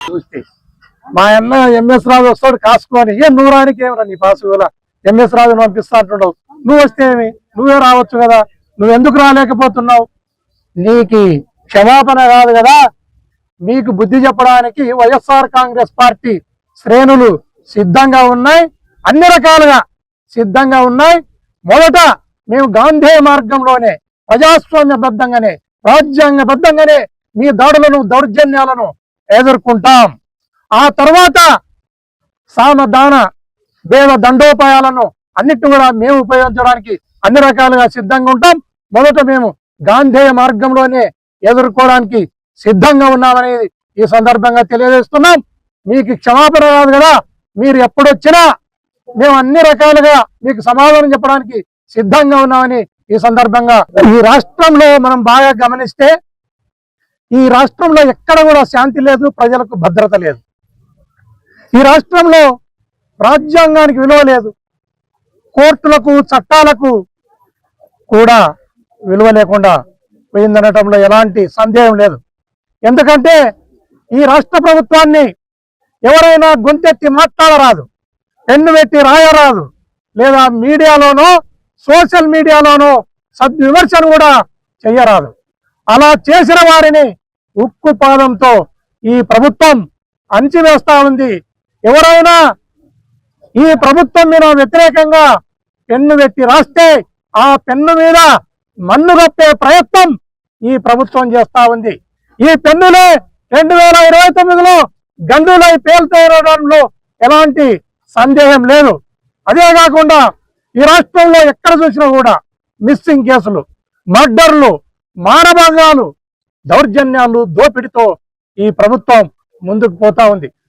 చూస్తే మా అన్న ఎంఎస్ రాజు వస్తాడు కాసుకొని నువ్వు రానికి ఏమరా నీ పాసు కూడా ఎంఎస్ రాజును పంపిస్తా అంటున్నావు. నువ్వు వస్తే ఏమి, నువ్వే రావచ్చు కదా, నువ్వెందుకు రాలేకపోతున్నావు? నీకు క్షమాపణ కాదు కదా, మీకు బుద్ధి చెప్పడానికి వైఎస్ఆర్ కాంగ్రెస్ పార్టీ శ్రేణులు సిద్ధంగా ఉన్నాయి, అన్ని రకాలుగా సిద్ధంగా ఉన్నాయి. మొదట మేము గాంధీ మార్గంలోనే ప్రజాస్వామ్యబద్ధంగానే రాజ్యాంగబద్ధంగానే మీ దాడులను దౌర్జన్యాలను ఎదుర్కొంటాం. ఆ తర్వాత సామధాన భేద దండోపాయాలను అన్నిటిని కూడా మేము ఉపయోగించడానికి అన్ని రకాలుగా సిద్ధంగా ఉంటాం. మొదట మేము గాంధేయ మార్గంలోనే ఎదుర్కోవడానికి సిద్ధంగా ఉన్నామనేది ఈ సందర్భంగా తెలియజేస్తున్నాం. మీకు క్షమాపణ కాదు కదా, మీరు ఎప్పుడొచ్చినా మేము అన్ని రకాలుగా మీకు సమాధానం చెప్పడానికి సిద్ధంగా ఉన్నామని ఈ సందర్భంగా. ఈ రాష్ట్రంలో మనం బాగా గమనిస్తే ఈ రాష్ట్రంలో ఎక్కడ కూడా శాంతి లేదు, ప్రజలకు భద్రత లేదు. ఈ రాష్ట్రంలో రాజ్యాంగానికి విలువ లేదు, కోర్టులకు చట్టాలకు కూడా విలువ లేకుండా పోయిందనటంలో ఎలాంటి సందేహం లేదు. ఎందుకంటే ఈ రాష్ట్ర ప్రభుత్వాన్ని ఎవరైనా గొంతెత్తి మాట్లాడరాదు, పెన్ను పెట్టి రాయరాదు, లేదా మీడియాలోనో సోషల్ మీడియాలోనో సద్విమర్శను కూడా చెయ్యరాదు. అలా చేసిన వారిని ఉక్కు పాదంతో ఈ ప్రభుత్వం అణిచివేస్తా ఉంది. ఎవరైనా ఈ ప్రభుత్వం మీద వ్యతిరేకంగా పెన్ను పెట్టి రాస్తే ఆ పెన్ను మీద మన్ను కప్పే ప్రయత్నం ఈ ప్రభుత్వం చేస్తా ఉంది. ఈ పెన్నులే 2029లో గండులై పేల్తేరడంలో ఎలాంటి సందేహం లేదు. అదే కాకుండా ఈ రాష్ట్రంలో ఎక్కడ చూసినా కూడా మిస్సింగ్ కేసులు, మర్డర్లు, మానభంగాలు, దౌర్జన్యాలు, దోపిడితో ఈ ప్రభుత్వం ముందుకు పోతా ఉంది.